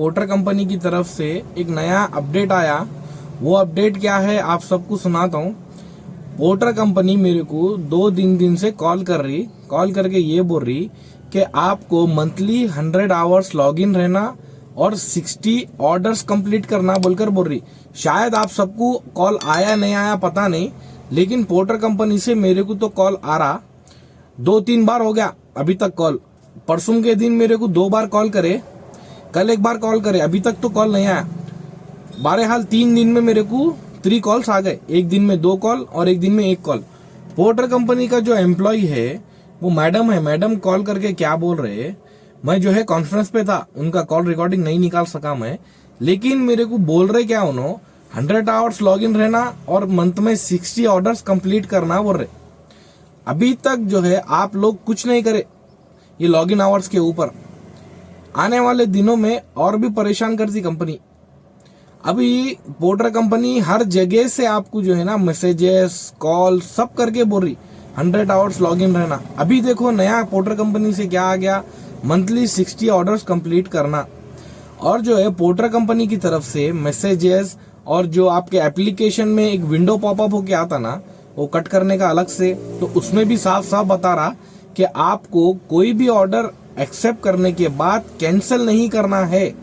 Porter company की तरफ से एक नया अपडेट आया। वो अपडेट क्या है आप सबको सुनाता हूँ। पोर्टर कंपनी मेरे को 2 दिन से कॉल करके ये बोल रही कि आपको मंथली 100 आवर्स लॉगिन रहना और 60 ऑर्डर्स कंप्लीट करना बोलकर बोल रही। शायद आप सबको कॉल आया नहीं आया पता नहीं, लेकिन पोर्टर कंपनी से मेरे को तो कॉल आ रहा। 2-3 बार हो गया अभी तक कॉल। परसों के दिन मेरे को 2 बार कॉल करे, कल 1 बार कॉल करे, अभी तक तो कॉल नहीं आया। बहरहाल 3 दिन में मेरे को 3 कॉल्स आ गए। एक दिन में 2 कॉल और एक दिन में 1 कॉल। पोर्टर कंपनी का जो एम्प्लॉय है वो मैडम है। मैडम कॉल करके क्या बोल रहे, मैं जो है कॉन्फ्रेंस पे था, उनका कॉल रिकॉर्डिंग नहीं निकाल सका मैं, लेकिन मेरे को बोल रहे क्या उन्होंने 100 आवर्स लॉग इन रहना और मंथ में 60 ऑर्डर्स कंप्लीट करना बोल रहे। अभी तक जो है आप लोग कुछ नहीं करे ये लॉग इन आवर्स के ऊपर। आने वाले दिनों में और भी परेशान करती कंपनी। अभी पोर्टर कंपनी हर जगह से आपको जो है ना मैसेजेस कॉल सब करके बोल रही 100 आवर्स लॉग इन रहना। अभी देखो नया पोर्टर कंपनी से क्या आ गया, मंथली 60 ऑर्डर्स कंप्लीट करना। और जो है पोर्टर कंपनी की तरफ से मैसेजेस और जो आपके एप्लीकेशन में एक विंडो पॉपअप होके आता ना, वो कट करने का अलग से, तो उसमें भी साफ साफ बता रहा कि आपको कोई भी ऑर्डर एक्सेप्ट करने के बाद कैंसिल नहीं करना है।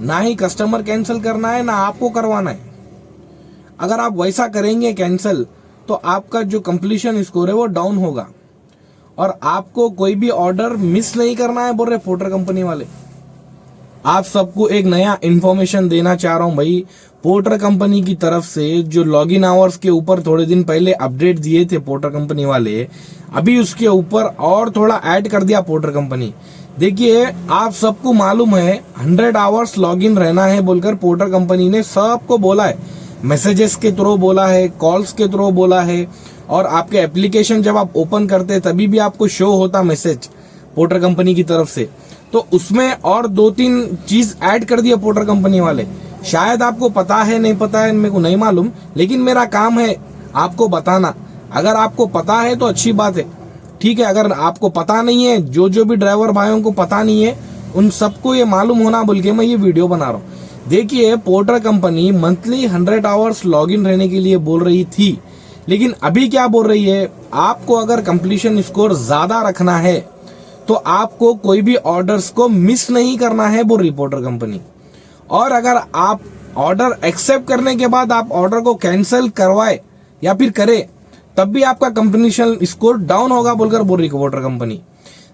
ना ही कस्टमर कैंसिल करना है ना आपको करवाना है। अगर आप वैसा करेंगे कैंसिल तो आपका जो कंप्लीशन स्कोर है वो डाउन होगा और आपको कोई भी ऑर्डर मिस नहीं करना है बोल रहे पोर्टर कंपनी वाले। आप सबको एक नया इंफॉर्मेशन देना चाह रहा हूं भाई। पोर्टर कंपनी की तरफ से जो लॉगिन आवर्स के ऊपर थोड़े दिन पहले अपडेट दिए थे पोर्टर कंपनी वाले, अभी उसके ऊपर और थोड़ा ऐड कर दिया पोर्टर कंपनी। देखिए आप सबको मालूम है 100 आवर्स लॉगिन रहना है बोलकर पोर्टर कंपनी ने सबको बोला है। मैसेजेस के थ्रू बोला है, कॉल्स के थ्रू बोला है, और आपके एप्लीकेशन जब आप ओपन करते तभी भी आपको शो होता मैसेज पोर्टर कंपनी की तरफ से। तो उसमें और 2-3 चीज ऐड कर दिया पोर्टर कंपनी वाले। शायद आपको पता है नहीं पता है मेरे को नहीं मालूम, लेकिन मेरा काम है आपको बताना। अगर आपको पता है तो अच्छी बात है, ठीक है। अगर आपको पता नहीं है, जो भी ड्राइवर भाइयों को पता नहीं है, उन सबको ये मालूम होना बोल के मैं ये वीडियो बना रहा हूँ। देखिए porter company monthly 100 hours log in रहने के लिए बोल रही थी, लेकिन अभी क्या बोल रही है, आपको अगर कंप्लीशन स्कोर ज्यादा रखना है तो आपको कोई भी ऑर्डर्स को मिस नहीं करना है बोल रही पोर्टर कंपनी। और अगर आप ऑर्डर एक्सेप्ट करने के बाद आप ऑर्डर को कैंसिल करवाए या फिर करे तब भी आपका कंप्लीशन स्कोर डाउन होगा बोलकर बोल रही पोर्टर कंपनी।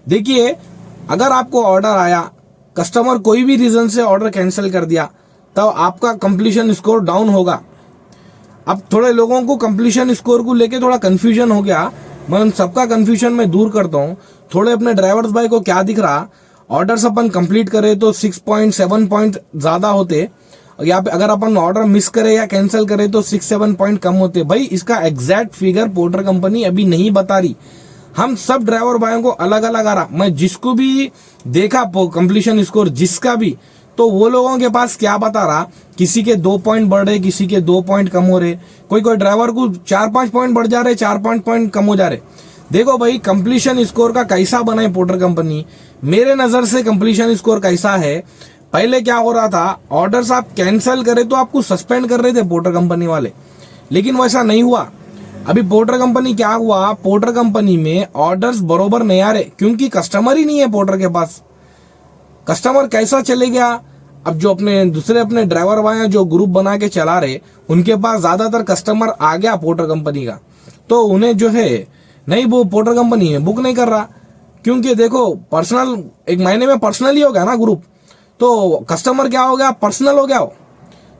देखिए अगर आपको ऑर्डर आया, कस्टमर कोई भी रीजन से ऑर्डर कैंसिल कर दिया, तब आपका कंप्लीशन स्कोर डाउन होगा। अब थोड़े लोगों को कंप्लीशन स्कोर को लेके थोड़ा कंफ्यूजन हो गया, मैं उन सबका कंफ्यूजन में दूर करता हूँ। थोड़े अपने ड्राइवर्स भाई को क्या दिख रहा, ऑर्डर्स अपन कंप्लीट करे तो 6 पॉइंट 7 पॉइंट ज्यादा होते, या अगर अपन ऑर्डर मिस करे या कैंसिल करे तो 6-7 पॉइंट कम होते। भाई इसका एग्जैक्ट फिगर पोर्टर कंपनी अभी नहीं बता रही। हम सब ड्राइवर भाइयों को अलग अलग आ रहा। मैं जिसको भी देखा कंप्लीशन स्कोर जिसका भी, तो वो लोगों के पास क्या बता रहा, किसी के 2 पॉइंट बढ़ रहे, किसी के 2 पॉइंट कम हो रहे, कोई ड्राइवर को 4-5 पॉइंट बढ़ जा रहे, 4-5 पॉइंट कम हो जा रहे। देखो भाई कंप्लीशन स्कोर का कैसा बनाए पोर्टर कंपनी, मेरे नजर से कंप्लीशन स्कोर कैसा है, पहले क्या हो रहा था, ऑर्डर्स आप कैंसिल करे तो आपको सस्पेंड कर रहे थे पोर्टर कंपनी वाले, लेकिन वैसा नहीं हुआ। अभी पोर्टर कंपनी क्या हुआ, पोर्टर कंपनी में ऑर्डर्स बरोबर नहीं आ रहे क्योंकि कस्टमर ही नहीं है पोर्टर के पास। कस्टमर कैसा चले गया, अब जो अपने दूसरे अपने ड्राइवर भाई जो ग्रुप बना के चला रहे, उनके पास ज्यादातर कस्टमर आ गया पोर्टर कंपनी का, तो उन्हें जो है नहीं वो पोर्टर कंपनी है बुक नहीं कर रहा, क्योंकि देखो पर्सनल एक महीने में पर्सनल ही हो गया ना ग्रुप, तो कस्टमर क्या हो गया, पर्सनल हो गया हो।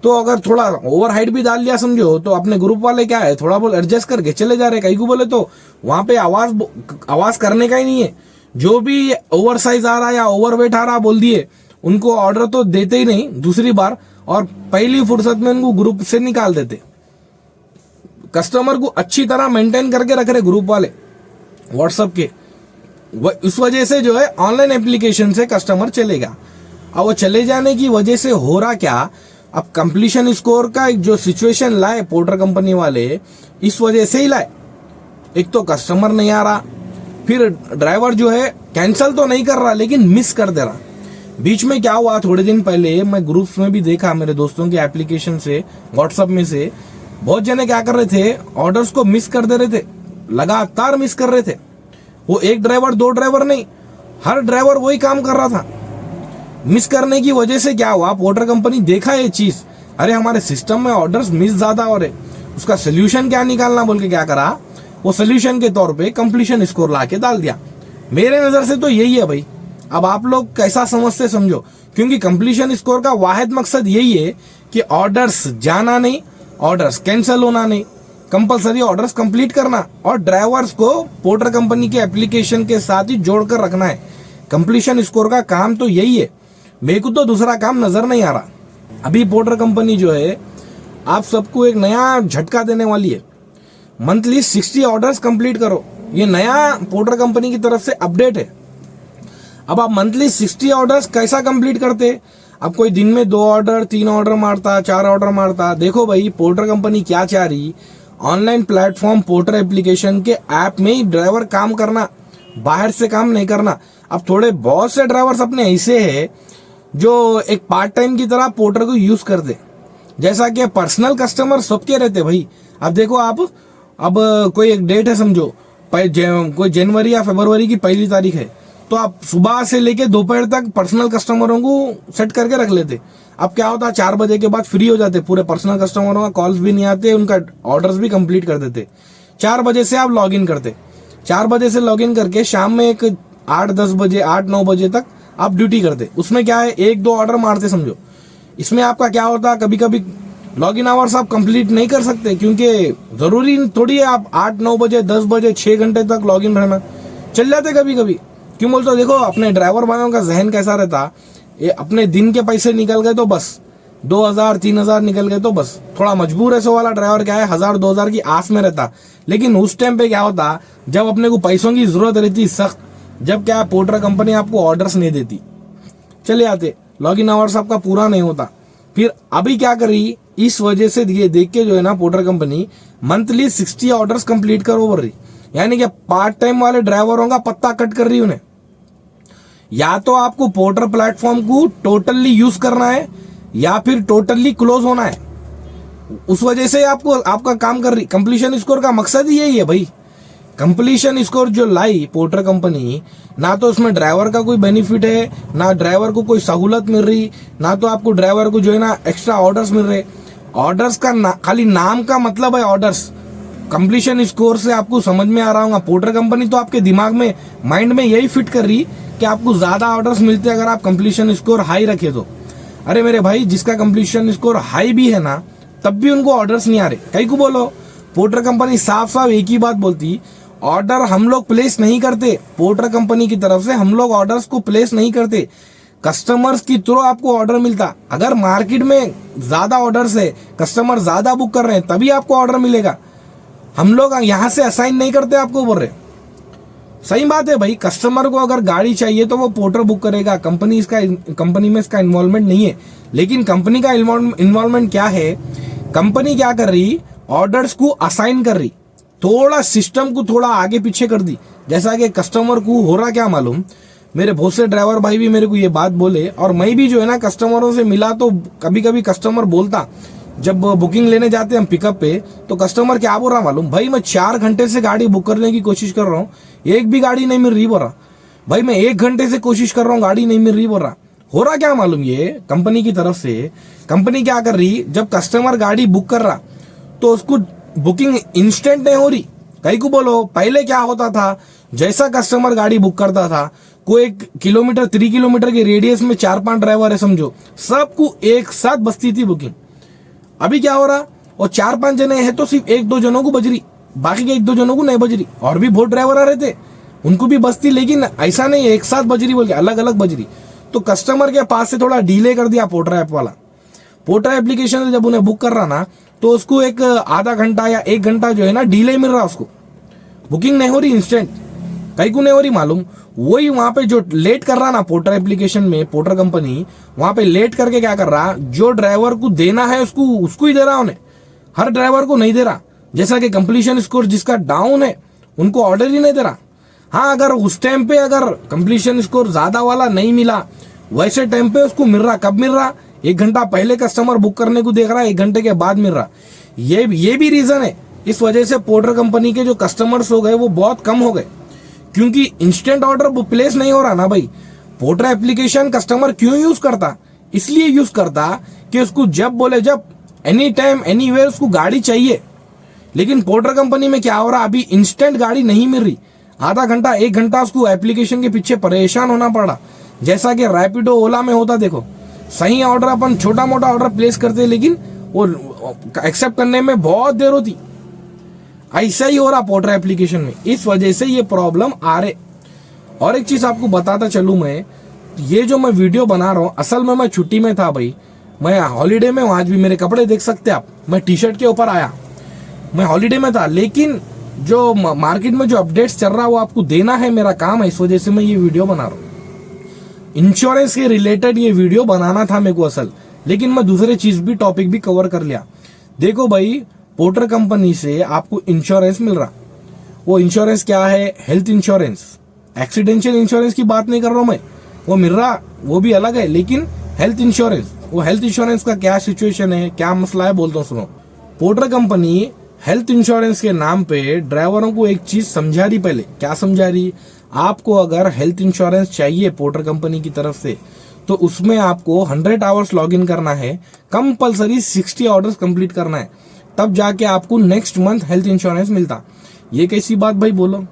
तो अगर थोड़ा ओवर हाइट भी डाल लिया समझो, तो अपने ग्रुप वाले क्या है थोड़ा बहुत एडजस्ट करके चले जा रहे। कहीं को बोले तो वहां पे आवाज करने का ही नहीं है, जो भी ओवर साइज आ रहा या ओवर वेट आ रहा बोल दिए, उनको ऑर्डर तो देते ही नहीं दूसरी बार, और पहली फुर्सत में उनको ग्रुप से निकाल देते। कस्टमर को अच्छी तरह मेंटेन करके रख रहे ग्रुप वाले व्हाट्सएप के। उस वजह से जो है ऑनलाइन एप्लीकेशन से कस्टमर चलेगा, और वो चले जाने की वजह से हो रहा क्या, अब कंप्लीशन स्कोर का एक जो सिचुएशन लाए पोर्टर कंपनी वाले, इस वजह से ही लाए। एक तो कस्टमर नहीं आ रहा, फिर ड्राइवर जो है कैंसिल तो नहीं कर रहा लेकिन मिस कर दे रहा। बीच में क्या हुआ, थोड़े दिन पहले मैं ग्रुप्स में भी देखा, मेरे दोस्तों के एप्लीकेशन से, व्हाट्सएप में से बहुत जने क्या कर रहे थे, ऑर्डर्स को मिस कर दे रहे थे, लगातार मिस कर रहे थे। वो एक ड्राइवर दो ड्राइवर नहीं, हर ड्राइवर वही काम कर रहा था। मिस करने की वजह से क्या हुआ, पोर्टर कंपनी देखा ये चीज, अरे हमारे सिस्टम में ऑर्डर्स मिस ज्यादा हो रहे, उसका सोल्यूशन क्या निकालना बोल के क्या करा, वो सोल्यूशन के तौर पे कंप्लीशन स्कोर ला के डाल दिया। मेरे नजर से तो यही है भाई, अब आप लोग कैसा समझते समझो, क्योंकि कंप्लीशन स्कोर का वाहिद मकसद यही है कि ऑर्डर्स जाना नहीं, ऑर्डर्स कैंसिल होना नहीं, कंपलसरी ऑर्डर्स कंप्लीट करना और ड्राइवर्स को पोर्टर कंपनी के एप्लीकेशन के साथ ही जोड़कर रखना है। कंप्लीशन स्कोर का काम तो यही है, मेरे को तो दूसरा काम नजर नहीं आ रहा। अभी पोर्टर कंपनी जो है आप सबको एक नया झटका देने वाली है, मंथली 60 ऑर्डर्स कंप्लीट करो, ये नया पोर्टर कंपनी की तरफ से अपडेट है। अब आप मंथली 60 ऑर्डर्स कैसा कंप्लीट करते, अब कोई दिन में 2 ऑर्डर 3 ऑर्डर मारता, 4 ऑर्डर मारता। देखो भाई पोर्टर कंपनी क्या चाह रही, ऑनलाइन प्लेटफॉर्म पोर्टर एप्लीकेशन के ऐप में ही ड्राइवर काम करना, बाहर से काम नहीं करना। अब थोड़े बहुत से ड्राइवर्स अपने ऐसे हैं जो एक पार्ट टाइम की तरह पोर्टर को यूज करते, जैसा कि पर्सनल कस्टमर सबके रहते भाई। अब देखो आप, अब कोई एक डेट है समझो, कोई जनवरी या फरवरी की 1 तारीख है, तो आप सुबह से लेके दोपहर तक पर्सनल कस्टमरों को सेट करके रख लेते। अब क्या होता, 4 बजे के बाद फ्री हो जाते, पूरे पर्सनल कस्टमरों का कॉल्स भी नहीं आते, उनका ऑर्डर्स भी कंप्लीट कर देते। 4 बजे से आप लॉग इन करते, 4 बजे से लॉग इन करके शाम में एक 8-10 बजे 8-9 बजे तक आप ड्यूटी करते। उसमें क्या है, 1-2 ऑर्डर मारते समझो। इसमें आपका क्या होता, कभी कभी लॉग इन आवर्स आप कंप्लीट नहीं कर सकते, क्योंकि जरूरी थोड़ी है आप 8-9 बजे 10 बजे 6 घंटे तक लॉग इन रहना, चल जाते कभी कभी। क्यों बोलते हो, देखो अपने ड्राइवर भाइयों का जहन कैसा रहता, ये अपने दिन के पैसे निकल गए तो बस, 2000-3000 निकल गए तो बस, थोड़ा मजबूर है। सो वाला ड्राइवर क्या है 1000-2000 की आस में रहता। लेकिन उस टाइम पे क्या होता, जब अपने को पैसों की जरूरत रहती सख्त, जब क्या पोर्टर कंपनी आपको ऑर्डर्स नहीं देती, चले आते, लॉग इन आवर्स आपका पूरा नहीं होता। फिर अभी क्या करी, इस वजह से ये देख के जो है ना porter company monthly 60 orders complete करो बोल रही, यानी कि पार्ट टाइम वाले ड्राइवरों का पत्ता कट कर रही उन्हें। या तो आपको पोर्टर प्लेटफॉर्म को टोटली यूज करना है या फिर टोटली क्लोज होना है। उस वजह से आपको आपका काम कर रही। कंप्लीशन स्कोर का मकसद ही यही है भाई। कंप्लीशन स्कोर जो लाई पोर्टर कंपनी, ना तो उसमें ड्राइवर का कोई बेनिफिट है, ना ड्राइवर को कोई सहूलत मिल रही, ना तो आपको ड्राइवर को जो है ना एक्स्ट्रा ऑर्डर्स मिल रहे। ऑर्डर्स का खाली नाम का मतलब है ऑर्डर्स। कंप्लीशन स्कोर से आपको समझ में आ रहा होगा, पोर्टर कंपनी तो आपके दिमाग में माइंड में यही फिट कर रही कि आपको ज्यादा ऑर्डर्स मिलते हैं अगर आप कंप्लीशन स्कोर हाई रखे तो। अरे मेरे भाई, जिसका कंप्लीशन स्कोर हाई भी है ना, तब भी उनको ऑर्डर्स नहीं आ रहे। कहीं को बोलो, पोर्टर कंपनी साफ साफ एक ही बात बोलती, ऑर्डर हम लोग प्लेस नहीं करते, पोर्टर कंपनी की तरफ से हम लोग ऑर्डर्स को प्लेस नहीं करते, कस्टमर्स की थ्रू आपको ऑर्डर मिलता। अगर मार्केट में ज्यादा ऑर्डर्स है, कस्टमर ज्यादा बुक कर रहे हैं, तभी आपको ऑर्डर मिलेगा। हम लोग यहाँ से असाइन नहीं करते आपको बोल रहे। सही बात है भाई, कस्टमर को अगर गाड़ी चाहिए तो वो पोर्टर बुक करेगा, कंपनी में इसका इन्वॉल्वमेंट नहीं है। लेकिन कंपनी का इन्वॉल्वमेंट क्या है, कंपनी क्या कर रही, ऑर्डर्स को असाइन कर रही, थोड़ा सिस्टम को थोड़ा आगे पीछे कर दी। जैसा कि कस्टमर को हो रहा क्या मालूम, मेरे बहुत से ड्राइवर भाई भी मेरे को ये बात बोले, और मैं भी जो है ना कस्टमरों से मिला तो कभी कभी कस्टमर बोलता, जब बुकिंग लेने जाते हैं हम पिकअप पे, तो कस्टमर क्या बोल रहा मालूम, भाई मैं 4 घंटे से गाड़ी बुक करने की कोशिश कर रहा हूँ, एक भी गाड़ी नहीं मिल रही बोल रहा। भाई मैं 1 घंटे से कोशिश कर रहा हूँ, गाड़ी नहीं मिल रही बोल रहा। हो रहा क्या मालूम, ये कंपनी की तरफ से कंपनी क्या कर रही, जब कस्टमर गाड़ी बुक कर रहा तो उसको बुकिंग इंस्टेंट नहीं हो रही। कहीं को बोलो, पहले क्या होता था, जैसा कस्टमर गाड़ी बुक करता था, कोई 1 किलोमीटर 3 किलोमीटर के रेडियस में 4-5 ड्राइवर है समझो, सबको एक साथ बसती थी बुकिंग। अभी क्या हो रहा, और 4-5 जने हैं तो सिर्फ 1-2 जनों को बज रही, बाकी के 1-2 जनों को नहीं बज रही। और भी बहुत ड्राइवर आ रहे थे, उनको भी बजती, लेकिन ऐसा नहीं एक साथ बज रही बोल के, अलग अलग बज रही। तो कस्टमर के पास से थोड़ा डिले कर दिया पोर्टर ऐप वाला। पोर्टर एप्लीकेशन से जब उन्हें बुक कर रहा ना, तो उसको एक आधा घंटा या 1 घंटा जो है ना डिले मिल रहा, उसको बुकिंग नहीं हो रही इंस्टेंट। कहीं को नहीं हो रही मालूम, वही वहां पे जो लेट कर रहा ना पोर्टर एप्लीकेशन में, पोर्टर कंपनी वहां पे लेट करके क्या कर रहा, जो ड्राइवर को देना है उसको ही दे रहा उन्हें, हर ड्राइवर को नहीं दे रहा। जैसा कि कंप्लीशन स्कोर जिसका डाउन है उनको ऑर्डर ही नहीं दे रहा। हाँ, अगर उस टाइम पे अगर कंप्लीशन स्कोर ज्यादा वाला नहीं मिला, वैसे टाइम पे उसको मिल रहा, कब मिल रहा, 1 घंटा पहले कस्टमर बुक करने को देख रहा है, 1 घंटे के बाद मिल रहा। ये भी रीजन है। इस वजह से पोर्टर कंपनी के जो कस्टमर्स हो गए वो बहुत कम हो गए, क्योंकि इंस्टेंट ऑर्डर प्लेस नहीं हो रहा ना भाई। पोर्टर एप्लीकेशन कस्टमर क्यों यूज करता, इसलिए यूज करता कि उसको जब बोले जब, एनी टाइम एनीवेयर उसको गाड़ी चाहिए। लेकिन पोर्टर कंपनी में क्या हो रहा, अभी इंस्टेंट गाड़ी नहीं मिल रही, आधा घंटा 1 घंटा उसको एप्लीकेशन के पीछे परेशान होना पड़ा, जैसा कि रैपिडो ओला में होता। देखो सही ऑर्डर अपन छोटा मोटा ऑर्डर प्लेस करते, लेकिन वो एक्सेप्ट करने में बहुत देर होती। ऐसा ही हो रहा पोर्टर एप्लीकेशन में, इस वजह से ये प्रॉब्लम आ रहे। और एक चीज आपको बताता चलूं, मैं ये जो मैं वीडियो बना रहा हूं, असल में मैं छुट्टी में था भाई, मैं हॉलीडे में हूं। आज भी मेरे कपड़े देख सकते आप, मैं टी शर्ट के ऊपर आया, मैं हॉलीडे में था। लेकिन जो मार्केट में जो अपडेट्स चल रहा है वो आपको देना है, मेरा काम है, इस वजह से मैं ये वीडियो बना रहा हूँ। इंश्योरेंस के रिलेटेड ये वीडियो बनाना था मेरे को असल, लेकिन मैं दूसरे चीज भी टॉपिक भी कवर कर लिया। देखो भाई, पोर्टर कंपनी से आपको इंश्योरेंस मिल रहा, वो इंश्योरेंस क्या है, हेल्थ इंश्योरेंस। एक्सीडेंशियल इंश्योरेंस की बात नहीं कर रहा हूं मैं, वो मिल रहा वो भी अलग है, लेकिन हेल्थ इंश्योरेंस, वो हेल्थ इंश्योरेंस का क्या सिचुएशन है, क्या मसला है, बोलता हूँ सुनो। पोर्टर कंपनी हेल्थ इंश्योरेंस के नाम पे ड्राइवरों को एक चीज समझा रही, पहले क्या समझा रही, आपको अगर हेल्थ इंश्योरेंस चाहिए पोर्टर कंपनी की तरफ से, तो उसमें आपको 100 आवर्स लॉग इन करना है, कंपलसरी 60 ऑर्डर्स कंप्लीट करना है, तब जाके आपको नेक्स्ट मंथ हेल्थ इंश्योरेंस मिलता। ये कैसी बात भाई, बोलो।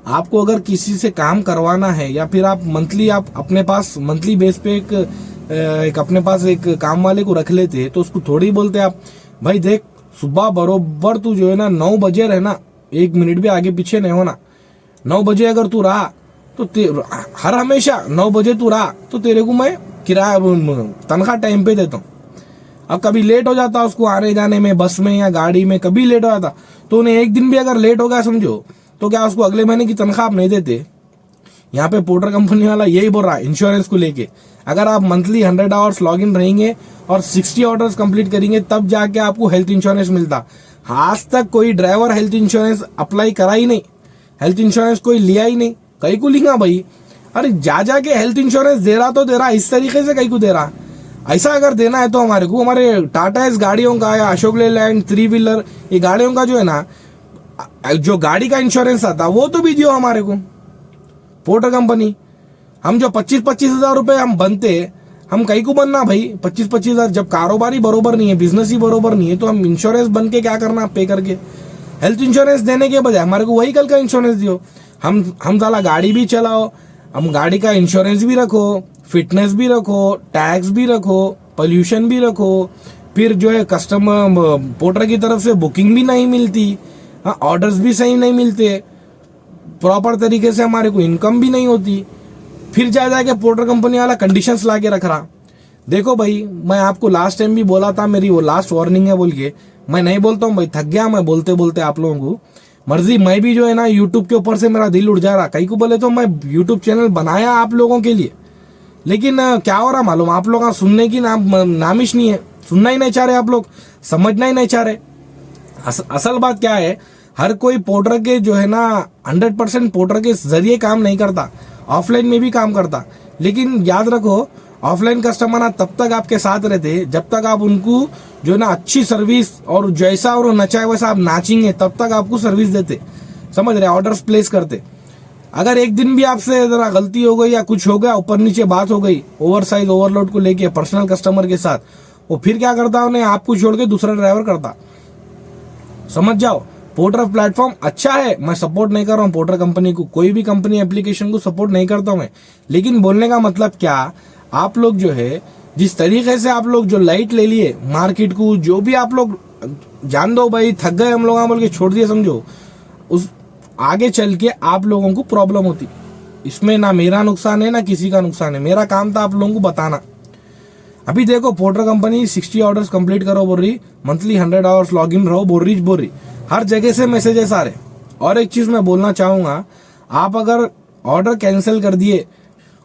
आपको अगर किसी से काम करवाना है, या फिर आप मंथली, आप अपने पास मंथली बेस पे एक अपने पास एक काम वाले को रख लेते, तो उसको थोड़ी बोलते आप, भाई देख सुबह बरोबर तू जो है ना 9 बजे रहना, 1 मिनट भी आगे पीछे नहीं होना, 9 बजे अगर तू रहा तो हर हमेशा 9 बजे तू रहा तो तेरे को मैं किराया तनख्वाह टाइम पे देता हूँ। अब कभी लेट हो जाता उसको आने जाने में, बस में या गाड़ी में, कभी लेट हो जाता, तो उन्हें एक दिन भी अगर लेट हो गया समझो, तो क्या उसको अगले महीने की तनख्वाह आप नहीं देते। यहाँ पे पोर्टर कंपनी वाला यही बोल रहा है इंश्योरेंस को लेके, अगर आप मंथली 100 आवर्स लॉग इन रहेंगे और 60 ऑर्डर्स कंप्लीट करेंगे, तब जाके आपको हेल्थ इंश्योरेंस मिलता। आज तक कोई ड्राइवर हेल्थ इंश्योरेंस अप्लाई करा ही नहीं, हेल्थ इंश्योरेंस कोई लिया ही नहीं। कहीं को लिखा भाई, अरे जा जाके हेल्थ इंश्योरेंस दे रहा तो दे रहा, इस तरीके से कहीं को दे रहा। ऐसा अगर देना है तो हमारे को, हमारे टाटा इस गाड़ियों का या अशोक लेलैंड 3 व्हीलर, ये गाड़ियों का जो है ना, जो गाड़ी का इंश्योरेंस आता वो तो भी दियो हमारे को पोर्टर कंपनी। हम जो 25-25 हजार रुपए हम बनते, हम कहीं को बनना भाई 25-25 हजार, जब कारोबार ही बरोबर नहीं है, बिजनेस ही बरोबर नहीं है, तो हम इंश्योरेंस बन के क्या करना, पे करके। हेल्थ इंश्योरेंस देने के बजाय हमारे को व्हीकल का इंश्योरेंस दियो। हम साला गाड़ी भी चलाओ, हम गाड़ी का इंश्योरेंस भी रखो, फिटनेस भी रखो, टैक्स भी रखो, पोल्यूशन भी रखो, फिर जो है कस्टमर पोर्टर की तरफ से बुकिंग भी नहीं मिलती, हाँ ऑर्डर्स भी सही नहीं मिलते, प्रॉपर तरीके से हमारे को इनकम भी नहीं होती, फिर जा जाके पोर्टर कंपनी वाला कंडीशंस ला के रख रहा। देखो भाई, मैं आपको लास्ट टाइम भी बोला था, मेरी वो लास्ट वार्निंग है बोल के, मैं नहीं बोलता हूँ भाई, थक गया मैं बोलते बोलते आप लोगों को। मर्जी, मैं भी जो है ना यूट्यूब के ऊपर से मेरा दिल उड़ जा रहा, कहीं को बोले तो मैं यूट्यूब चैनल बनाया आप लोगों के लिए, लेकिन क्या हो रहा मालूम, आप लोग सुनने की नामिश नहीं है, सुनना ही नहीं चाह रहे आप लोग, समझना ही नहीं चाह रहे। असल बात क्या है, हर कोई पोर्टर के जो है ना 100% पोर्टर के जरिए काम नहीं करता, ऑफलाइन में भी काम करता। लेकिन याद रखो, ऑफलाइन कस्टमर तब तक आपके साथ रहते जब तक आप उनको जो है ना अच्छी सर्विस, और जैसा और नचाए वैसा आप नाचेंगे तब तक आपको सर्विस देते, समझ रहे, ऑर्डर्स प्लेस करते। अगर एक दिन भी आपसे जरा गलती हो गई या कुछ हो गया, ऊपर नीचे बात हो गई ओवर साइज ओवरलोड को लेके पर्सनल कस्टमर के साथ, वो फिर क्या करता, उन्हें आपको छोड़ के दूसरा ड्राइवर करता। समझ जाओ, पोर्टर प्लेटफॉर्म अच्छा है, मैं सपोर्ट नहीं कर रहा हूँ पोर्टर कंपनी को, कोई भी कंपनी एप्लीकेशन को सपोर्ट नहीं करता हूँ मैं, लेकिन बोलने का मतलब क्या, आप लोग जो है जिस तरीके से आप लोग जो लाइट ले लिए मार्केट को, जो भी आप लोग जान दो भाई, थक गए हम लोग बोल के छोड़ दिए, समझो उस आगे चल के आप लोगों को प्रॉब्लम होती। इसमें ना मेरा नुकसान है ना किसी का नुकसान है, मेरा काम था आप लोगों को बताना। अभी देखो, पोर्टर कंपनी 60 ऑर्डर्स कंप्लीट करो बोल रही, मंथली 100 आवर्स लॉग इन रहो बोल रही, हर जगह से मैसेजेस आ रहे। और एक चीज मैं बोलना चाहूंगा, आप अगर ऑर्डर कैंसिल कर दिए,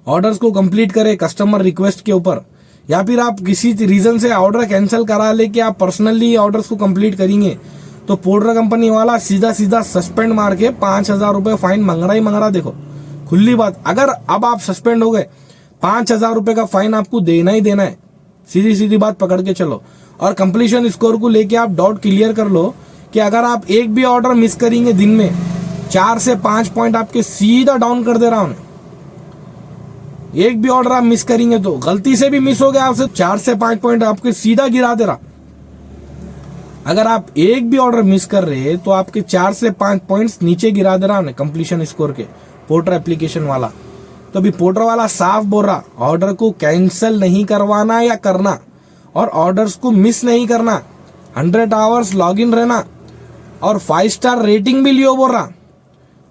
ऑर्डर्स को कंप्लीट करे कस्टमर रिक्वेस्ट के ऊपर, या फिर आप किसी रीजन से ऑर्डर कैंसिल करा लेके आप पर्सनली ऑर्डर्स को कंप्लीट करेंगे, तो पोर्टर कंपनी वाला सीधा सीधा सस्पेंड मार के 5,000 रुपए फाइन मंग रहा ही मंग रहा। देखो खुली बात, अगर अब आप सस्पेंड हो गए 5,000 रुपए का फाइन आपको देना ही देना है, सीधी सीधी बात पकड़ के चलो। और कंप्लीशन स्कोर को लेके आप डाउट क्लियर कर लो कि अगर आप एक भी ऑर्डर मिस करेंगे दिन में 4 से 5 पॉइंट आपके सीधा डाउन कर दे रहा हूं। एक भी ऑर्डर आप मिस करेंगे तो गलती से भी मिस हो गया आपसे 4 से 5 पॉइंट आपके सीधा गिरा दे रहा। अगर आप एक भी ऑर्डर मिस कर रहे हैं तो आपके 4 से 5 पॉइंट्स नीचे गिरा दे रहा है कंप्लीशन स्कोर के, पोर्टर एप्लीकेशन वाला। तो अभी पोर्टर वाला साफ बोल रहा ऑर्डर को कैंसिल नहीं करवाना या करना, और ऑर्डर्स को मिस नहीं करना, 100 आवर्स लॉग इन रहना, और 5 स्टार रेटिंग भी लियो बोल रहा,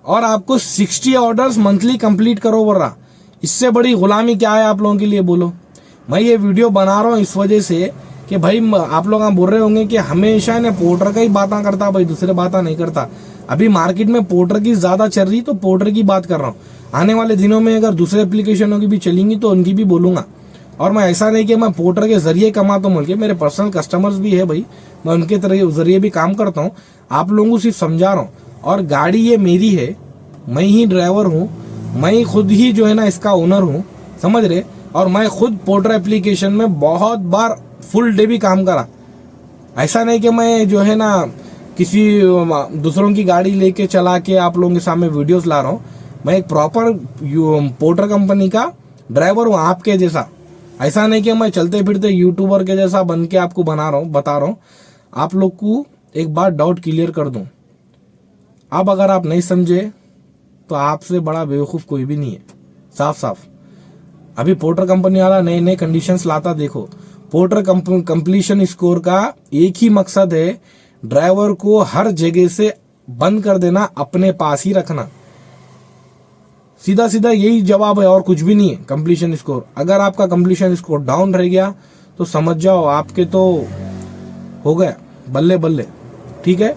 और आपको 60 ऑर्डर्स मंथली कंप्लीट करो बोल रहा। इससे बड़ी गुलामी क्या है आप लोगों के लिए बोलो। मैं ये वीडियो बना रहा हूँ इस वजह से कि भाई आप लोग बोल रहे होंगे कि हमेशा ने पोर्टर का ही बातें करता, भाई दूसरे बातें नहीं करता। अभी मार्केट में पोर्टर की ज्यादा चल रही तो पोर्टर की बात कर रहा हूँ। आने वाले दिनों में अगर दूसरे एप्लीकेशनों की भी चलेंगी तो उनकी भी बोलूंगा। और मैं ऐसा नहीं कि मैं पोर्टर के जरिए कमाता हूँ, मेरे पर्सनल कस्टमर्स भी है भाई, मैं उनके जरिए भी काम करता हूँ। आप लोगों को सिर्फ समझा रहा हूँ। और गाड़ी ये मेरी है, मैं ही ड्राइवर हूँ, मैं खुद ही जो है ना इसका ओनर हूँ, समझ रहे। और मैं खुद पोर्टर एप्लीकेशन में बहुत बार फुल डे भी काम करा। ऐसा नहीं कि मैं जो है ना किसी दूसरों की गाड़ी लेके चला के आप लोगों के सामने वीडियोस ला रहा हूँ। मैं एक प्रॉपर पोर्टर कंपनी का ड्राइवर हूँ आपके जैसा। ऐसा नहीं कि मैं चलते फिरते यूट्यूबर के जैसा बन के आपको बता रहा हूँ। आप लोग को एक बार डाउट क्लियर कर दूं, अब अगर आप नहीं समझे तो आपसे बड़ा बेवकूफ कोई भी नहीं है, साफ साफ। अभी पोर्टर कंपनी वाला नए नए कंडीशंस लाता देखो। पोर्टर कंप्लीशन स्कोर का एक ही मकसद है, ड्राइवर को हर जगह से बंद कर देना, अपने पास ही रखना। सीधा सीधा यही जवाब है और कुछ भी नहीं है कंप्लीशन स्कोर। अगर आपका कंप्लीशन स्कोर डाउन रह गया तो समझ जाओ आपके तो हो गया बल्ले बल्ले, ठीक है।